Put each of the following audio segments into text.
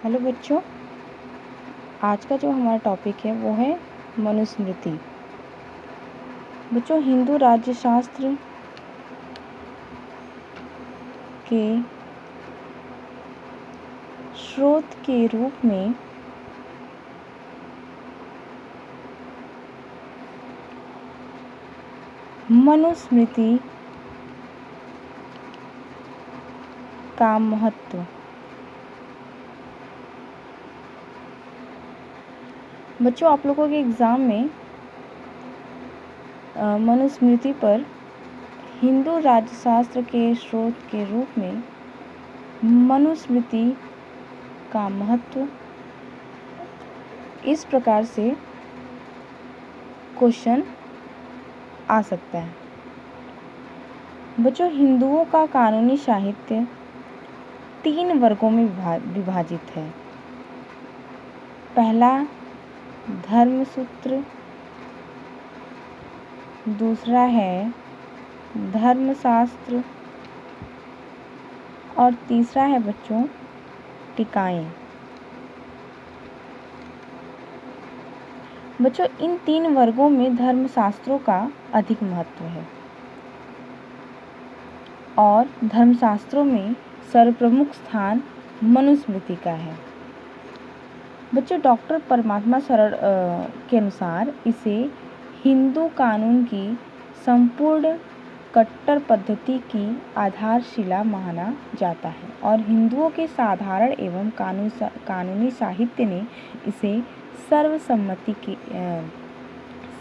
Hello बच्चों, आज का जो हमारा टॉपिक है वो है मनुस्मृति। बच्चों, हिंदू राज्यशास्त्र के स्रोत के रूप में मनुस्मृति का महत्व। बच्चों, आप लोगों के एग्ज़ाम में मनुस्मृति पर हिंदू राज्यशास्त्र के स्रोत के रूप में मनुस्मृति का महत्व इस प्रकार से क्वेश्चन आ सकता है। बच्चों, हिंदुओं का कानूनी साहित्य 3 वर्गों में विभाजित है। पहला धर्मसूत्र, दूसरा है धर्मशास्त्र और तीसरा है बच्चों टीकाएं। बच्चों, इन 3 वर्गों में धर्मशास्त्रों का अधिक महत्व है और धर्मशास्त्रों में सर्वप्रमुख स्थान मनुस्मृति का है। बच्चों, डॉक्टर परमात्मा शरण के अनुसार इसे हिंदू कानून की संपूर्ण कट्टर पद्धति की आधारशिला माना जाता है और हिंदुओं के साधारण एवं कानूनी साहित्य ने इसे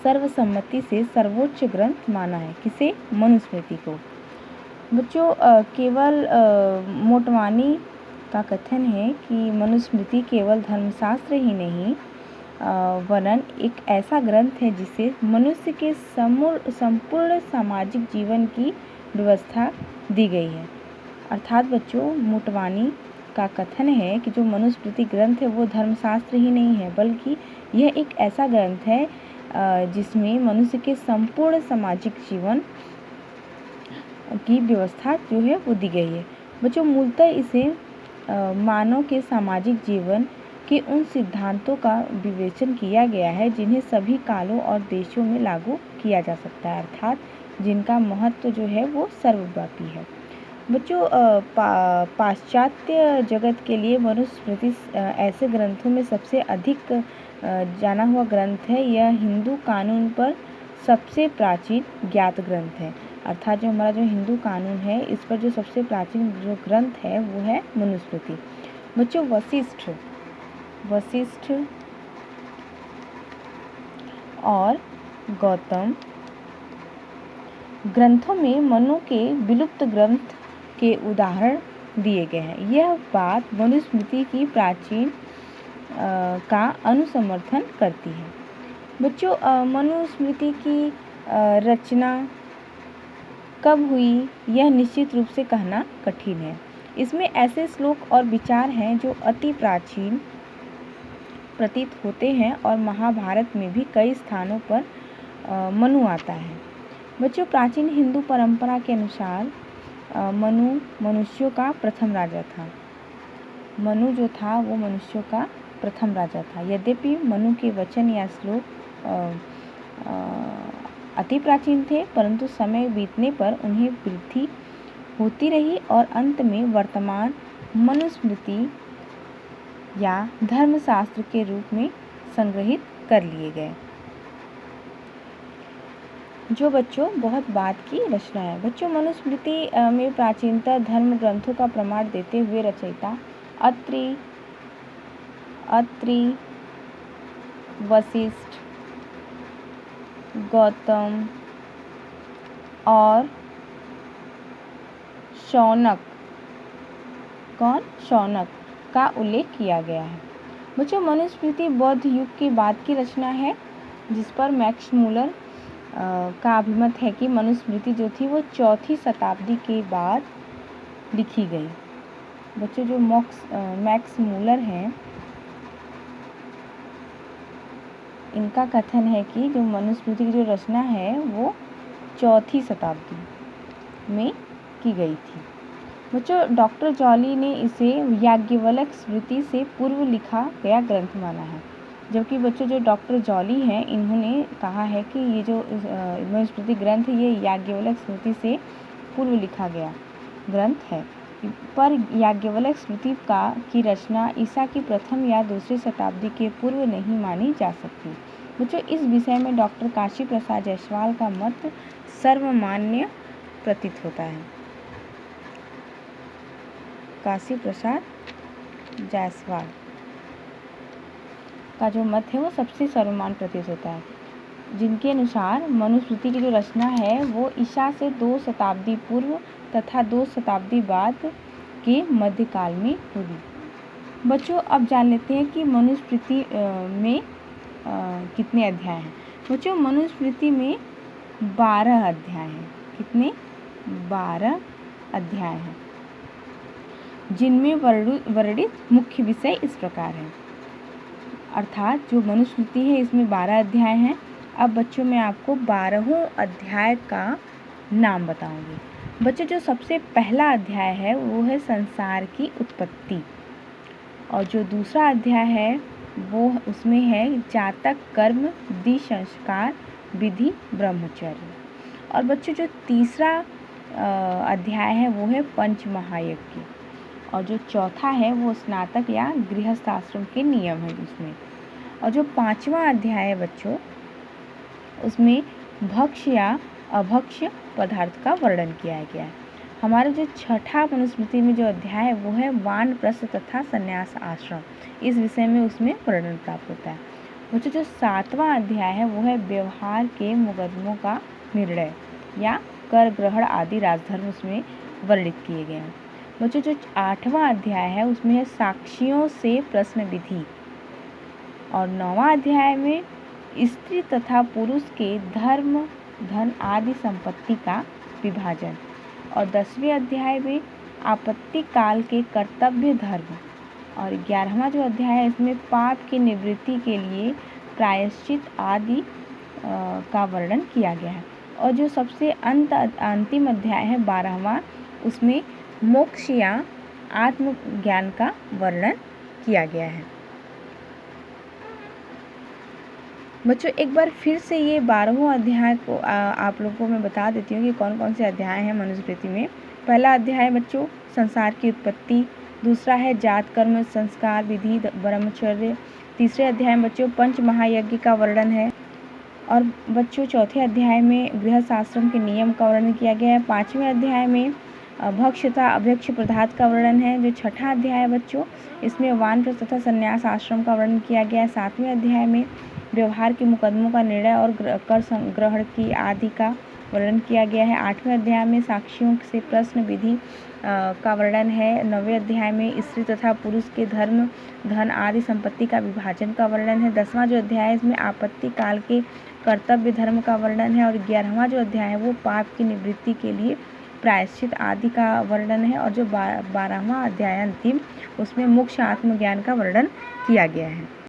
सर्वसम्मति से सर्वोच्च ग्रंथ माना है। किसे? मनुस्मृति को। बच्चों, केवल मोटवानी का कथन है कि मनुस्मृति केवल धर्मशास्त्र ही नहीं वरन एक ऐसा ग्रंथ है जिसे मनुष्य के संपूर्ण सामाजिक जीवन की व्यवस्था दी गई है। अर्थात बच्चों, मोटवानी का कथन है कि जो मनुस्मृति ग्रंथ है वो धर्मशास्त्र ही नहीं है बल्कि यह एक ऐसा ग्रंथ है जिसमें मनुष्य के संपूर्ण सामाजिक जीवन की व्यवस्था जो है वो दी गई है। बच्चों, मूलतः इसे मानव के सामाजिक जीवन के उन सिद्धांतों का विवेचन किया गया है जिन्हें सभी कालों और देशों में लागू किया जा सकता है, अर्थात जिनका महत्व जो है वो सर्वव्यापी है। बच्चों, पाश्चात्य जगत के लिए मनुस्मृति ऐसे ग्रंथों में सबसे अधिक जाना हुआ ग्रंथ है। यह हिंदू कानून पर सबसे प्राचीन ज्ञात ग्रंथ है। अर्थात जो हमारा जो हिंदू कानून है इस पर जो सबसे प्राचीन जो ग्रंथ है वो है मनुस्मृति। बच्चों, वशिष्ठ और गौतम ग्रंथों में मनु के विलुप्त ग्रंथ के उदाहरण दिए गए हैं। यह बात मनुस्मृति की प्राचीन का अनुसमर्थन करती है। बच्चों, मनुस्मृति की रचना कब हुई यह निश्चित रूप से कहना कठिन है। इसमें ऐसे श्लोक और विचार हैं जो अति प्राचीन प्रतीत होते हैं और महाभारत में भी कई स्थानों पर मनु आता है। बच्चों, प्राचीन हिंदू परंपरा के अनुसार मनु मनुष्यों का प्रथम राजा था। मनु जो था वो मनुष्यों का प्रथम राजा था। यद्यपि मनु के वचन या श्लोक अति प्राचीन थे परंतु समय बीतने पर उन्हें वृद्धि होती रही और अंत में वर्तमान मनुस्मृति या धर्मशास्त्र के रूप में संग्रहित कर लिए गए। जो बच्चों बहुत बाद की रचना है। बच्चों, मनुस्मृति में प्राचीनता धर्म ग्रंथों का प्रमाण देते हुए रचयिता अत्रि, वशिष्ठ, गौतम और शौनक का उल्लेख किया गया है। बच्चों, मनुस्मृति बौद्ध युग के बाद की रचना है जिस पर मैक्स मूलर का अभिमत है कि मनुस्मृति जो थी वो 4वीं शताब्दी के बाद लिखी गई। बच्चों, जो मैक्स मूलर हैं इनका कथन है कि जो मनुस्मृति की जो रचना है वो 4वीं शताब्दी में की गई थी। बच्चों डॉक्टर जॉली ने इसे याज्ञवल्क्य स्मृति से पूर्व लिखा गया ग्रंथ माना है। जबकि बच्चों जो डॉक्टर जॉली हैं इन्होंने कहा है कि ये जो मनुस्मृति ग्रंथ ये याज्ञवल्क्य स्मृति से पूर्व लिखा गया ग्रंथ है। पर याज्ञवल्क्य स्मृति की रचना ईसा की प्रथम या दूसरी शताब्दी के पूर्व नहीं मानी जा सकती। बच्चों इस विषय में डॉक्टर काशी प्रसाद जायसवाल का मत सर्वमान्य प्रतीत होता है। काशी प्रसाद जायसवाल का जो मत है वो सबसे सर्वमान्य प्रतीत होता है, जिनके अनुसार मनुस्मृति की जो रचना है वो ईसा से 2 शताब्दी पूर्व तथा 2 शताब्दी बाद के मध्यकाल में हुई। बच्चों अब जान लेते हैं कि मनुस्मृति में कितने अध्याय हैं। बच्चों मनुस्मृति में 12 अध्याय हैं। कितने? 12 अध्याय हैं, जिनमें वर्णित मुख्य विषय इस प्रकार हैं। अर्थात जो मनुस्मृति है इसमें 12 अध्याय हैं। अब बच्चों मैं आपको 12 अध्याय का नाम बताऊंगी। बच्चों जो सबसे पहला अध्याय है वो है संसार की उत्पत्ति, और जो दूसरा अध्याय है वो उसमें है जातक कर्म विधि संस्कार विधि ब्रह्मचर्य। और बच्चों जो तीसरा अध्याय है वो है पंचमहायज्ञ, और जो चौथा है वो स्नातक या गृहस्थ आश्रम के नियम है उसमें। और जो 5वां अध्याय है बच्चों उसमें भक्ष्य या अभक्ष्य पदार्थ का वर्णन किया गया है। हमारा जो छठा मनुस्मृति में जो अध्याय है वो है वानप्रस्थ तथा संन्यास आश्रम, इस विषय में उसमें वर्णन प्राप्त होता है। बच्चों जो 7वां अध्याय है वो है व्यवहार के मुकदमों का निर्णय या कर ग्रहण आदि राजधर्म उसमें वर्णित किए गए हैं। बच्चों जो 8वां अध्याय है उसमें है साक्षियों से प्रश्न विधि, और 9वां अध्याय में स्त्री तथा पुरुष के धर्म धन आदि संपत्ति का विभाजन, और 10वें अध्याय में आपत्ति काल के कर्तव्य धर्म, और 11वां जो अध्याय है इसमें पाप की निवृत्ति के लिए प्रायश्चित आदि का वर्णन किया गया है। और जो सबसे अंतिम अध्याय है 12वां, उसमें मोक्ष या आत्मज्ञान का वर्णन किया गया है। बच्चों एक बार फिर से ये 12 अध्याय को आप लोगों को मैं बता देती हूँ कि कौन कौन से अध्याय हैं मनुस्मृति में। पहला अध्याय बच्चों संसार की उत्पत्ति, दूसरा है जात कर्म संस्कार विधि ब्रह्मचर्य, तीसरे अध्याय में बच्चों पंच महायज्ञ का वर्णन है, और बच्चों चौथे अध्याय में गृहस्थ आश्रम के नियम का वर्णन किया गया है। 5वें अध्याय में भक्ष्य तथा अभक्ष्य पदार्थ का वर्णन है। जो छठा अध्याय है बच्चों इसमें वानप्रस्थ तथा संन्यास आश्रम का वर्णन किया गया है। 7वें अध्याय में व्यवहार के मुकदमों का निर्णय और कर ग्रहण की आदि का वर्णन किया गया है। 8वें अध्याय में साक्षियों से प्रश्न विधि का वर्णन है। 9वें अध्याय में स्त्री तथा पुरुष के धर्म धन आदि संपत्ति का विभाजन का वर्णन है। 10वां जो अध्याय है इसमें आपत्ति काल के कर्तव्य धर्म का वर्णन है। और 11वां जो अध्याय है वो पाप की निवृत्ति के लिए प्रायश्चित आदि का वर्णन है। और जो 12वां अध्याय अंतिम उसमें मोक्ष आत्मज्ञान का वर्णन किया गया है।